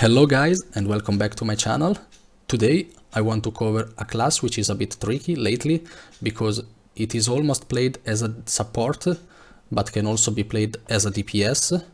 Hello guys and welcome back to my channel. Today I want to cover a class which is a bit tricky lately because it is almost played as a support but can also be played as a DPS,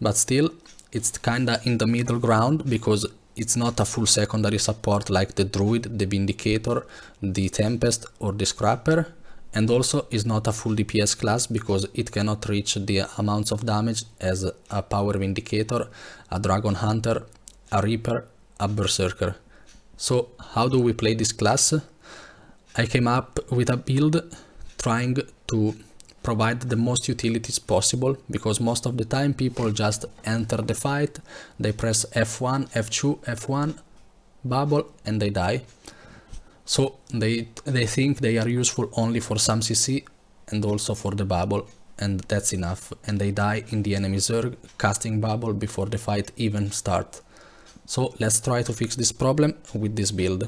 but still it's kinda in the middle ground because it's not a full secondary support like the Druid, the Vindicator, the Tempest or the Scrapper, and also is not a full DPS class because it cannot reach the amounts of damage as a Power Vindicator, a Dragon Hunter, a Reaper, a Berserker. So how do we play this class? I came up with a build trying to provide the most utilities possible, because most of the time people just enter the fight, they press F1, F2, F1, bubble and they die. So they think they are useful only for some CC and also for the bubble, and that's enough, and they die in the enemy Zerg casting bubble before the fight even starts. So let's try to fix this problem with this build.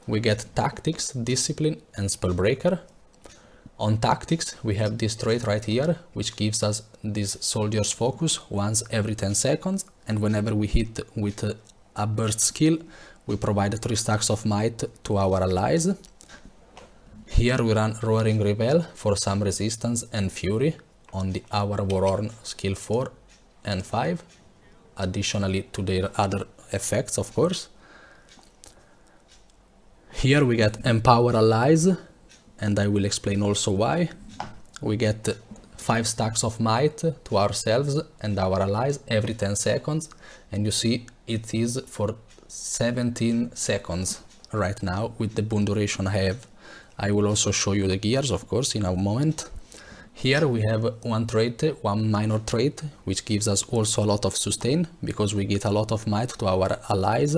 We get Tactics, Discipline and Spellbreaker. On Tactics we have this trait right here which gives us this Soldier's Focus once every 10 seconds, and whenever we hit with a burst skill we provide 3 stacks of might to our allies. Here we run Roaring Revel for some resistance and fury on our Warhorn skill 4 and 5, additionally to their other effects of course. Here we get Empower Allies, and I will explain also why. We get 5 stacks of might to ourselves and our allies every 10 seconds, and you see it is for 17 seconds right now with the boon duration I have. I will also show you the gears of course in a moment. Here we have one minor trait which gives us also a lot of sustain, because we get a lot of might to our allies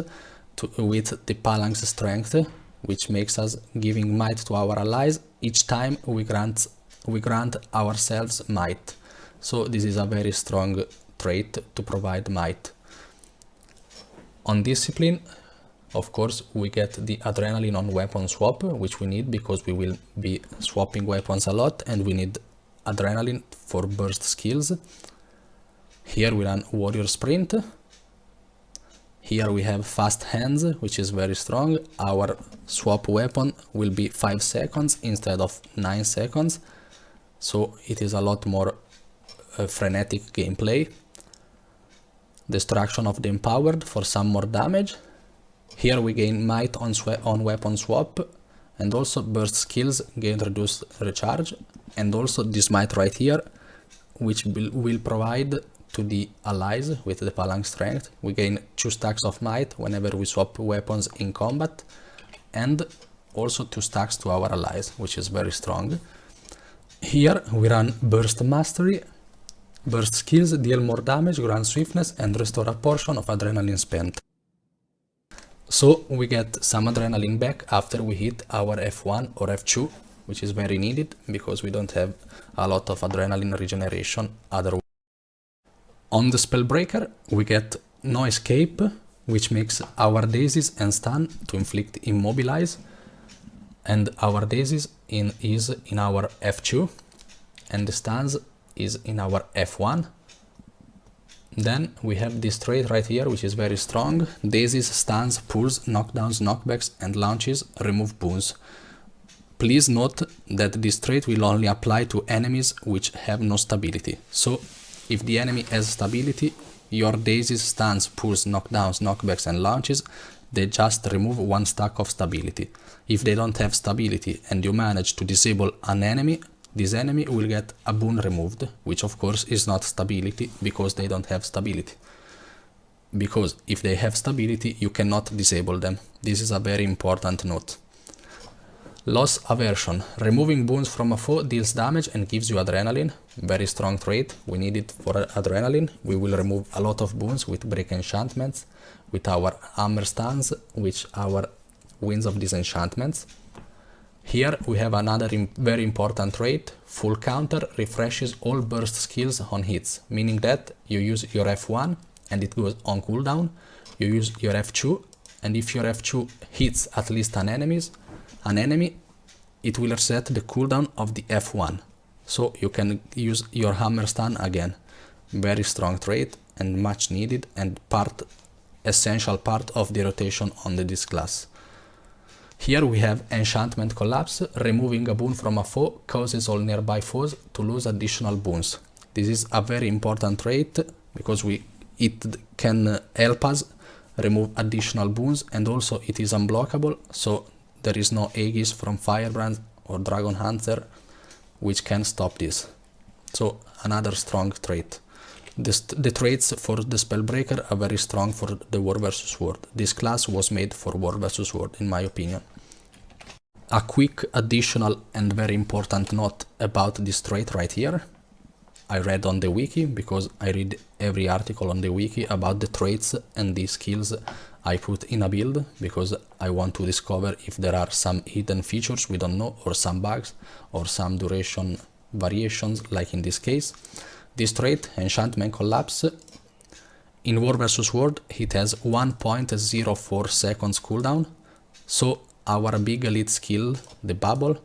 with the Phalanx Strength, which makes us giving might to our allies each time we grant ourselves might. So this is a very strong trait to provide might. On Discipline, of course, we get the Adrenaline on weapon swap, which we need because we will be swapping weapons a lot and we need Adrenaline for burst skills. Here we run Warrior Sprint. Here we have Fast Hands, which is very strong. Our swap weapon will be 5 seconds instead of 9 seconds, so it is a lot more frenetic gameplay. Destruction of the Empowered for some more damage. Here we gain might on weapon swap, and also burst skills gain reduced recharge, and also this might right here which will provide to the allies with the Phalanx Strength. We gain 2 stacks of might whenever we swap weapons in combat, and also 2 stacks to our allies, which is very strong. Here we run Burst Mastery. Burst skills deal more damage, grant swiftness and restore a portion of adrenaline spent. So we get some adrenaline back after we hit our F1 or F2, which is very needed because we don't have a lot of adrenaline regeneration otherwise. On the Spellbreaker we get No Escape, which makes our daisies and stun to inflict immobilize, and our daisies is in our F2 and the stuns is in our F1. Then we have this trait right here which is very strong: daisies, stuns, pulls, knockdowns, knockbacks and launches remove boons. Please note that this trait will only apply to enemies which have no stability. So if the enemy has stability, your daisies, stuns, pulls, knockdowns, knockbacks and launches, they just remove 1 stack of stability. If they don't have stability and you manage to disable an enemy, this enemy will get a boon removed, which of course is not stability because they don't have stability. Because if they have stability, you cannot disable them. This is a very important note. Loss Aversion. Removing boons from a foe deals damage and gives you adrenaline. Very strong trait, we need it for adrenaline. We will remove a lot of boons with break enchantments, with our hammer stuns, with our winds of disenchantments. Here we have another very important trait. Full Counter refreshes all burst skills on hits, meaning that you use your F1 and it goes on cooldown. You use your F2, and if your F2 hits at least an enemy, it will reset the cooldown of the F1. So you can use your hammer stun again. Very strong trait and much needed, and part essential part of the rotation on this class. Here we have Enchantment Collapse. Removing a boon from a foe causes all nearby foes to lose additional boons. This is a very important trait because it can help us remove additional boons, and also it is unblockable, so there is no Aegis from Firebrand or Dragon Hunter which can stop this. So another strong trait. The traits for the Spellbreaker are very strong for the War vs Sword. This class was made for War vs Sword in my opinion. A quick additional and very important note about this trait right here. I read on the wiki, because I read every article on the wiki about the traits and the skills I put in a build, because I want to discover if there are some hidden features we don't know, or some bugs, or some duration variations, like in this case. This trait, Enchantment Collapse, in War vs Sword it has 1.04 seconds cooldown, so our big elite skill, the Bubble,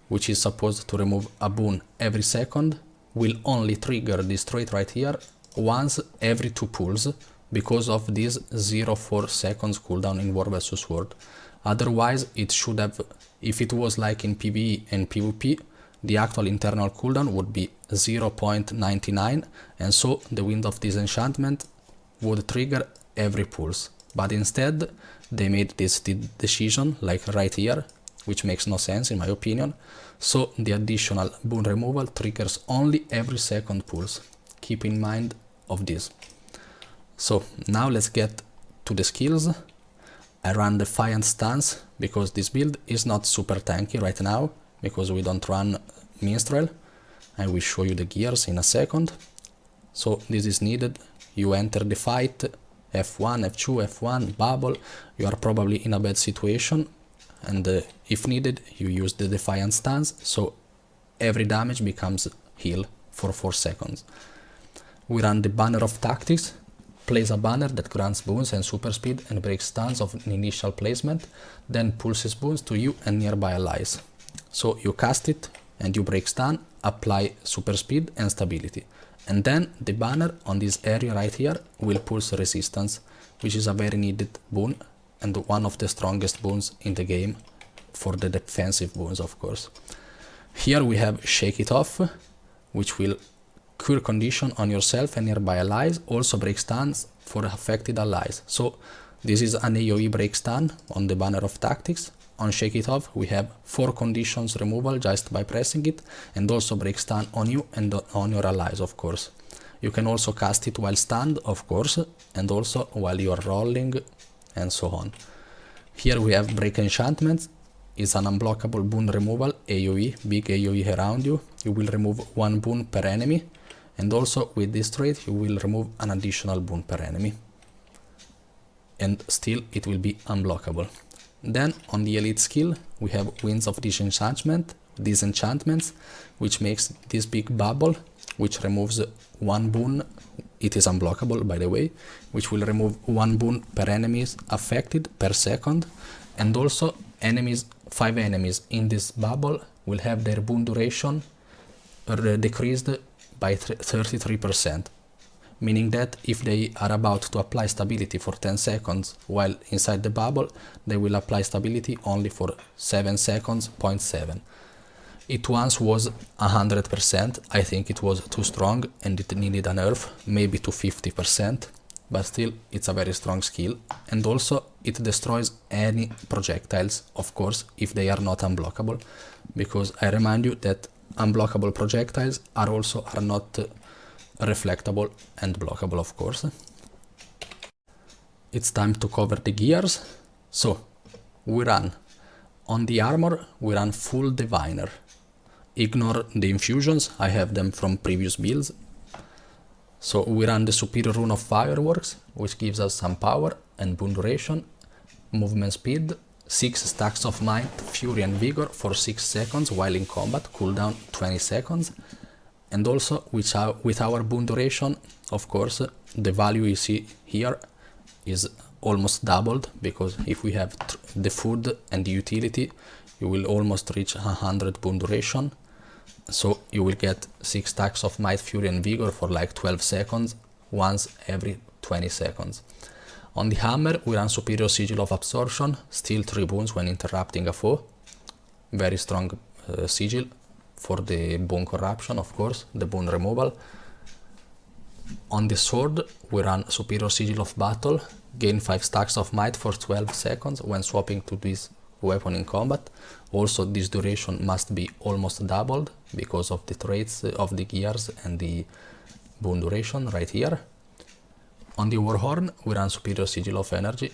which is supposed to remove a boon every second, will only trigger this trait right here once every 2 pulls, because of this 0.4 seconds cooldown in War vs Sword. Otherwise it should have, if it was like in PvE and PvP, the actual internal cooldown would be 0.99, and so the wind of disenchantment would trigger every pulse. But instead they made this decision, like right here, which makes no sense in my opinion, so the additional boon removal triggers only every second pulse. Keep in mind of this. So now let's get to the skills. I run Defiant Stance because this build is not super tanky right now, because we don't run Minstrel. I will show you the gears in a second. So this is needed. You enter the fight, F1, F2, F1, bubble, you are probably in a bad situation, and if needed you use the Defiant Stance, so every damage becomes heal for 4 seconds. We run the Banner of Tactics. Place a banner that grants boons and super speed and breaks stuns of an initial placement, then pulses boons to you and nearby allies. So you cast it and you break stun, apply super speed and stability. And then the banner on this area right here will pulse resistance, which is a very needed boon and one of the strongest boons in the game, for the defensive boons of course. Here we have Shake It Off, which will cure condition on yourself and nearby allies, also break stuns for affected allies. So this is an AoE break stun on the Banner of Tactics. On Shake It Off we have 4 conditions removal just by pressing it, and also break stun on you and on your allies of course. You can also cast it while stunned of course, and also while you are rolling and so on. Here we have Break Enchantments. Is an unblockable boon removal, AoE, big AoE around you. You will remove 1 boon per enemy, and also with this trait you will remove an additional boon per enemy, and still it will be unblockable. Then on the elite skill we have Winds of Disenchantments, which makes this big bubble, which removes 1 boon. It is unblockable by the way, which will remove 1 boon per enemies affected per second, and also 5 enemies in this bubble will have their boon duration decreased by 33%, meaning that if they are about to apply stability for 10 seconds while inside the bubble, they will apply stability only for 7 seconds, 0.7. It once was 100%, I think it was too strong and it needed a nerf, maybe to 50%, but still it's a very strong skill, and also it destroys any projectiles, of course, if they are not unblockable, because I remind you that unblockable projectiles are not reflectable and blockable of course. It's time to cover the gears. So we run on the armor, we run full Diviner. Ignore the infusions, I have them from previous builds. So we run the Superior Rune of Fireworks, which gives us some power and boon duration, movement speed, 6 stacks of might, fury and vigor for 6 seconds while in combat, cooldown 20 seconds. And also with our boon duration, of course, the value you see here is almost doubled, because if we have the food and the utility, you will almost reach 100 boon duration. So you will get 6 stacks of might, fury and vigor for like 12 seconds, once every 20 seconds. On the hammer we run superior sigil of absorption, steal 3 boons when interrupting a foe. Very strong sigil for the boon corruption, of course, the boon removal. On the sword we run superior sigil of battle, gain 5 stacks of might for 12 seconds when swapping to this weapon in combat. Also this duration must be almost doubled because of the traits of the gears and the boon duration right here. On the warhorn we run superior sigil of energy.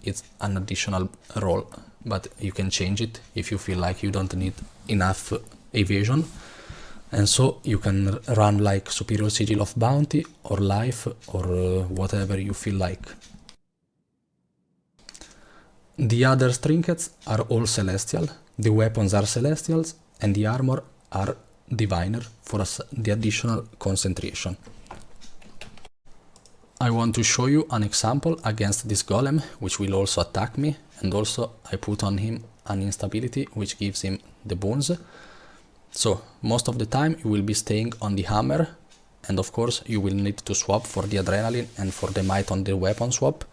It's an additional roll, but you can change it if you feel like you don't need enough evasion, and so you can run like superior sigil of bounty or life or whatever you feel like. The other trinkets are all celestial, the weapons are celestials, and the armor are diviner for the additional concentration. I want to show you an example against this golem, which will also attack me, and also I put on him an instability which gives him the boons. So most of the time you will be staying on the hammer, and of course you will need to swap for the adrenaline and for the might on the weapon swap,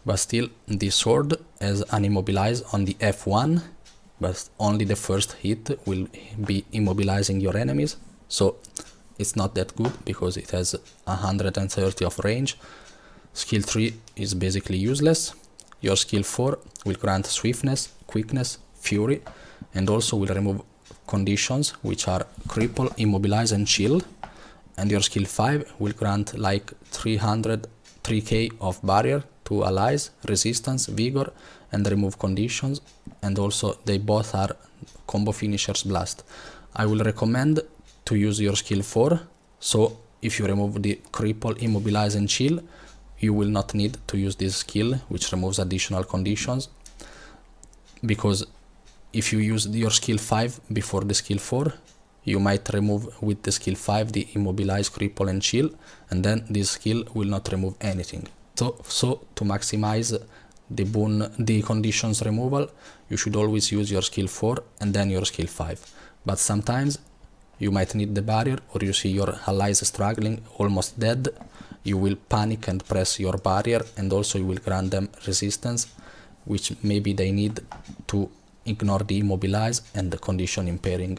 but still the sword has an immobilize on the F1, but only the first hit will be immobilizing your enemies, so it's not that good because it has 130 of range. Skill 3 is basically useless. Your skill 4 will grant swiftness, quickness, fury, and also will remove conditions which are cripple, immobilize and chill. And your skill 5 will grant like 3k of barrier to allies, resistance, vigor, and remove conditions. And also they both are combo finishers blast. I will recommend to use your skill 4, so if you remove the cripple, immobilize and chill, you will not need to use this skill which removes additional conditions, because if you use your skill 5 before the skill 4, you might remove with the skill 5 the immobilize, cripple and chill, and then this skill will not remove anything. So to maximize the boon, the conditions removal, you should always use your skill 4 and then your skill 5. But sometimes you might need the barrier, or you see your allies struggling, almost dead, you will panic and press your barrier, and also you will grant them resistance, which maybe they need to ignore the immobilize and the condition impairing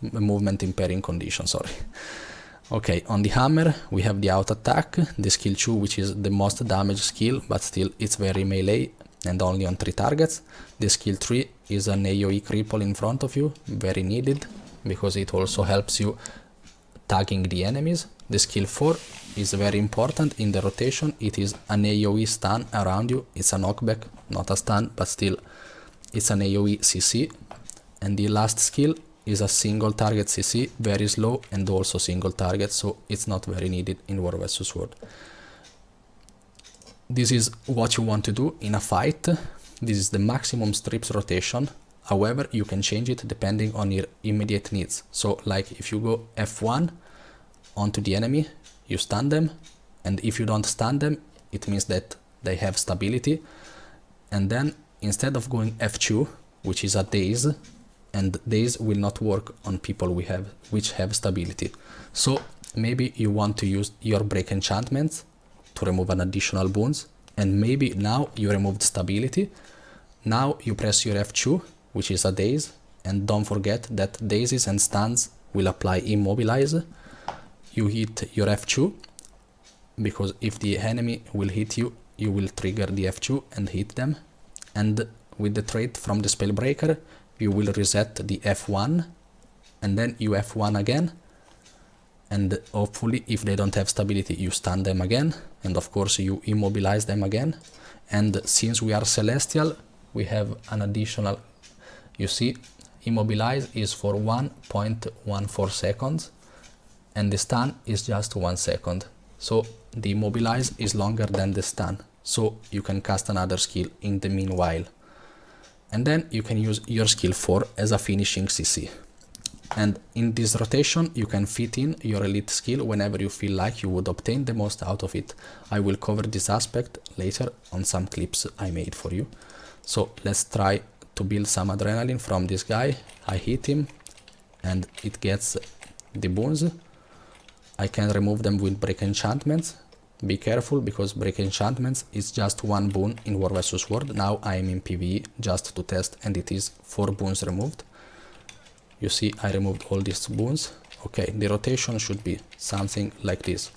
movement impairing condition, sorry. Okay, on the hammer we have the auto attack, the skill 2, which is the most damage skill, but still it's very melee and only on 3 targets. The skill 3 is an AoE cripple in front of you, very needed, because it also helps you tagging the enemies. The skill 4 is very important in the rotation, it is an AoE stun around you, it's a knockback, not a stun, but still it's an AoE CC. And the last skill is a single target CC, very slow and also single target, so it's not very needed in War vs World. This is what you want to do in a fight. This is the maximum strips rotation. However, you can change it depending on your immediate needs. So like if you go F1 onto the enemy, you stun them, and if you don't stun them, it means that they have stability. And then instead of going F2, which is a daze, and daze will not work on people which have stability. So maybe you want to use your break enchantments to remove an additional boons, and maybe now you removed stability. Now you press your F2, which is a daze, and don't forget that dazes and stuns will apply immobilize. You hit your F2, because if the enemy will hit you, you will trigger the F2 and hit them. And with the trait from the Spellbreaker, you will reset the F1, and then you F1 again, and hopefully if they don't have stability you stun them again, and of course you immobilize them again. And since we are celestial, we have an additional, you see, immobilize is for 1.14 seconds and the stun is just 1 second, so the immobilize is longer than the stun, so you can cast another skill in the meanwhile. And then you can use your skill 4 as a finishing CC. And in this rotation you can fit in your elite skill whenever you feel like you would obtain the most out of it. I will cover this aspect later on some clips I made for you. So let's try to build some adrenaline from this guy. I hit him and it gets the boons. I can remove them with break enchantments, Be careful, because break enchantments is just one boon in War vs World. Now I am in PvE just to test, and it is 4 boons removed. You see, I removed all these boons. Okay, the rotation should be something like this.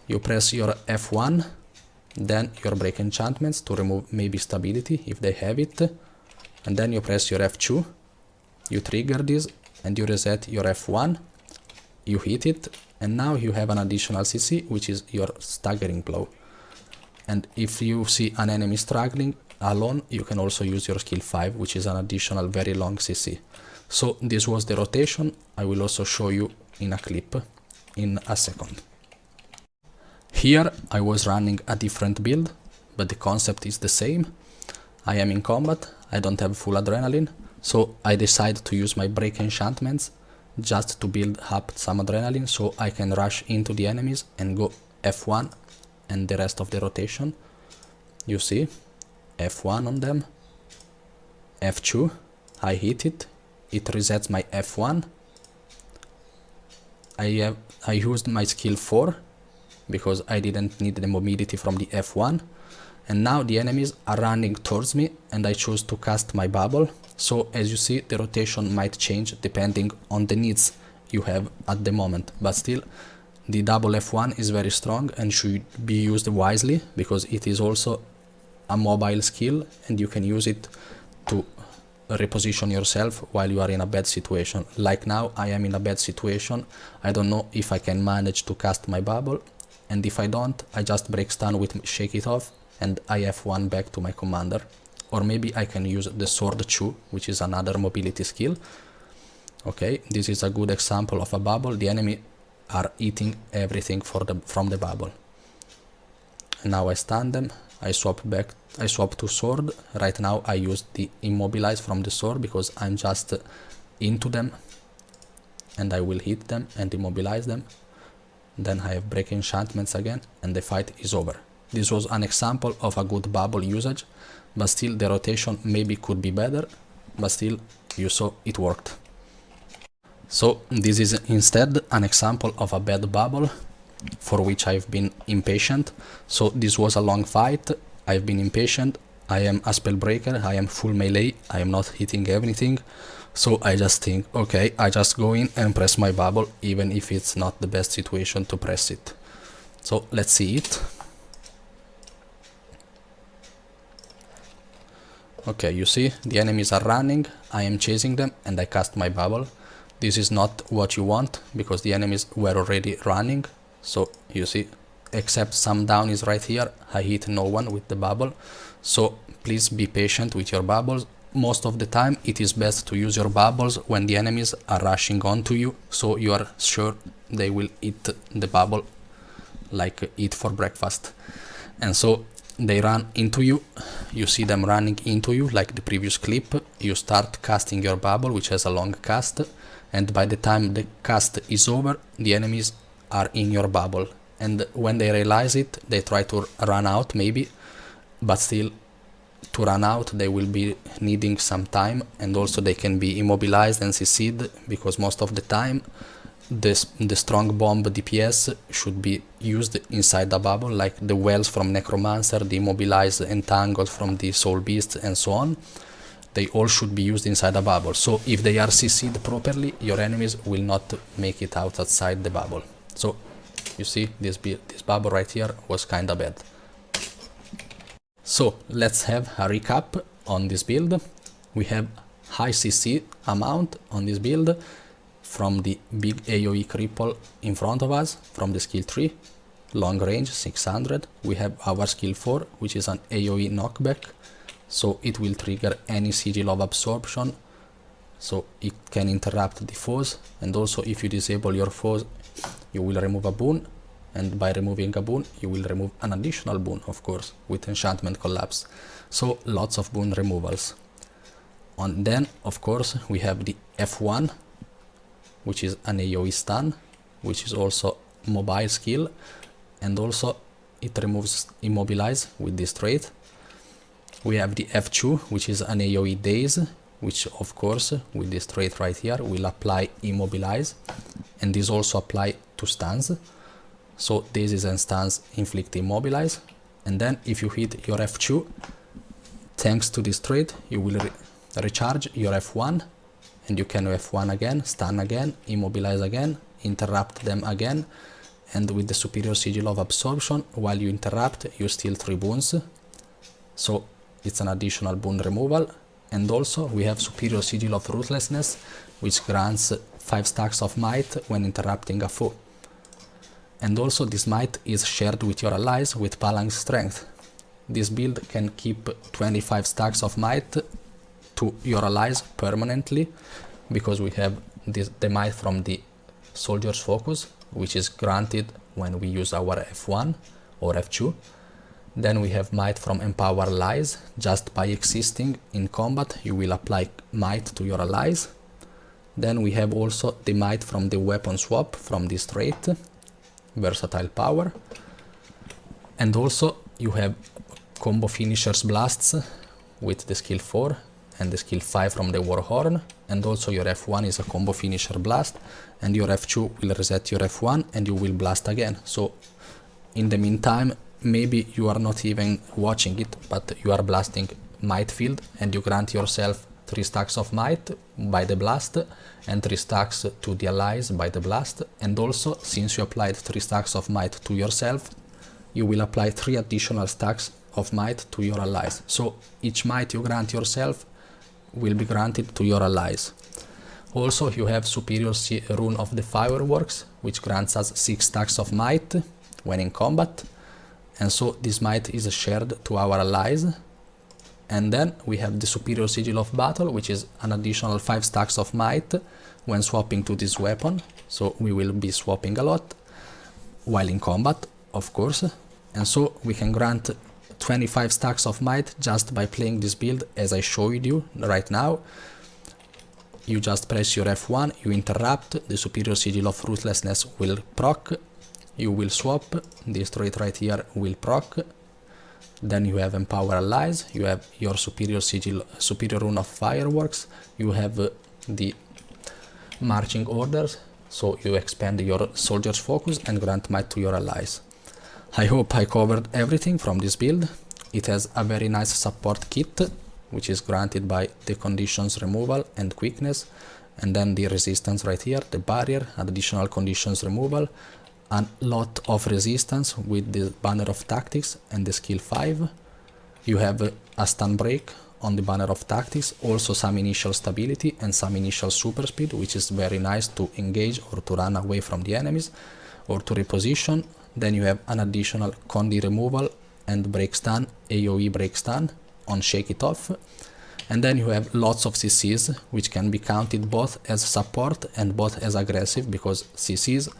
You press your F1, then your break enchantments to remove maybe stability if they have it, and then you press your F2, you trigger this, and you reset your F1, you hit it, and now you have an additional CC, which is your staggering blow. And if you see an enemy struggling alone, you can also use your skill 5, which is an additional very long CC. So this was the rotation. I will also show you in a clip in a second. Here I was running a different build, but the concept is the same. I am in combat, I don't have full adrenaline, so I decide to use my break enchantments just to build up some adrenaline so I can rush into the enemies and go F1 and the rest of the rotation. You see, F1 on them, F2, I hit it, it resets my F1. I used my skill 4 because I didn't need the mobility from the F1, and now the enemies are running towards me and I choose to cast my bubble. So as you see, the rotation might change depending on the needs you have at the moment, but still the double F1 is very strong and should be used wisely, because it is also a mobile skill and you can use it to reposition yourself while you are in a bad situation. Like now, I am in a bad situation, I don't know if I can manage to cast my bubble, and if I don't, I just break stun with Shake It Off and I F1 back to my commander. Or maybe I can use the sword 2, which is another mobility skill. Okay, this is a good example of a bubble. The enemy are eating everything from the bubble. And now I stun them, I swap to sword. Right now I use the immobilize from the sword because I'm just into them and I will hit them and immobilize them. Then I have break enchantments again and the fight is over. This was an example of a good bubble usage, but still the rotation maybe could be better, but still you saw it worked. So this is instead an example of a bad bubble for which I've been impatient. So this was a long fight, I've been impatient, I am a Spellbreaker, I am full melee, I am not hitting everything. So I just think, okay, I just go in and press my bubble, even if it's not the best situation to press it. So let's see it. Okay, you see, the enemies are running, I am chasing them and I cast my bubble. This is not what you want, because the enemies were already running. So you see, except some down is right here, I hit no one with the bubble. So please be patient with your bubbles. Most of the time it is best to use your bubbles when the enemies are rushing onto you, so you are sure they will eat the bubble like eat for breakfast. And so they run into you, you see them running into you like the previous clip, you start casting your bubble, which has a long cast, and by the time the cast is over, the enemies are in your bubble, and when they realize it, they try to run out maybe, but still to run out they will be needing some time, and also they can be immobilized and CC'd, because most of the time the strong bomb DPS should be used inside the bubble, like the wells from Necromancer, the immobilized entangled from the Soul Beast and so on. They all should be used inside the bubble, so if they are CC'd properly, your enemies will not make it out outside the bubble. So you see, this bubble right here was kinda bad. So let's have a recap on this build. We have high CC amount on this build from the big AoE cripple in front of us, from the skill 3, long range 600. We have our skill 4, which is an AoE knockback, so it will trigger any sigil of absorption, so it can interrupt the foes, and also if you disable your foes, you will remove a boon, and by removing a boon, you will remove an additional boon, of course, with enchantment collapse. So lots of boon removals. And then, of course, we have the F1, which is an AoE stun, which is also mobile skill, and also it removes immobilize with this trait. We have the F2, which is an AoE daze, which of course with this trait right here will apply immobilize, and this also apply to stuns. So this is instance inflict immobilize, and then if you hit your F2, thanks to this trait, you will recharge your F1, and you can F1 again, stun again, immobilize again, interrupt them again, and with the superior sigil of absorption, while you interrupt, you steal 3 boons. So it's an additional boon removal. And also we have superior sigil of ruthlessness, which grants 5 stacks of might when interrupting a foe. And also this might is shared with your allies with phalanx strength. This build can keep 25 stacks of might to your allies permanently, because we have the might from the soldier's focus, which is granted when we use our F1 or F2. Then we have might from empower allies. Just by existing in combat, you will apply might to your allies. Then we have also the might from the weapon swap from this trait, versatile power. And also you have combo finishers blasts with the skill 4 and the skill 5 from the Warhorn. And also your F1 is a combo finisher blast, and your F2 will reset your F1 and you will blast again. So in the meantime, maybe you are not even watching it, but you are blasting might field, and you grant yourself 3 stacks of might by the blast and 3 stacks to the allies by the blast. And also, since you applied 3 stacks of might to yourself, you will apply 3 additional stacks of might to your allies. So each might you grant yourself will be granted to your allies. Also, you have superior rune of the fireworks, which grants us 6 stacks of might when in combat. And so this might is shared to our allies. And then we have the superior sigil of battle, which is an additional 5 stacks of might when swapping to this weapon. So we will be swapping a lot while in combat, of course. And so we can grant 25 stacks of might just by playing this build as I showed you right now. You just press your F1, you interrupt, the superior sigil of ruthlessness will proc, you will swap, this trait right here will proc, then you have empower allies, you have your superior sigil, superior rune of fireworks, you have the marching orders, so you expand your soldier's focus and grant might to your allies. I hope I covered everything from this build. It has a very nice support kit, which is granted by the conditions removal and quickness, and then the resistance right here, the barrier, additional conditions removal, a lot of resistance with the banner of tactics and the skill 5. You have a stun break on the banner of tactics, also some initial stability and some initial super speed, which is very nice to engage or to run away from the enemies or to reposition. Then you have an additional condi removal and break stun, AoE break stun on shake it off. And then you have lots of CCs, which can be counted both as support and both as aggressive, because CCs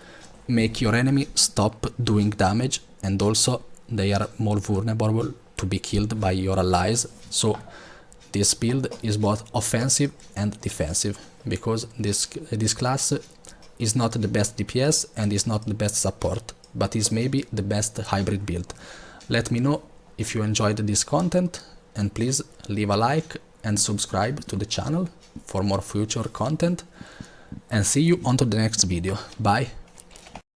make your enemy stop doing damage, and also they are more vulnerable to be killed by your allies. So this build is both offensive and defensive, because this class is not the best DPS and is not the best support, but is maybe the best hybrid build. Let me know if you enjoyed this content, and please leave a like and subscribe to the channel for more future content, and see you on to the next video. Bye!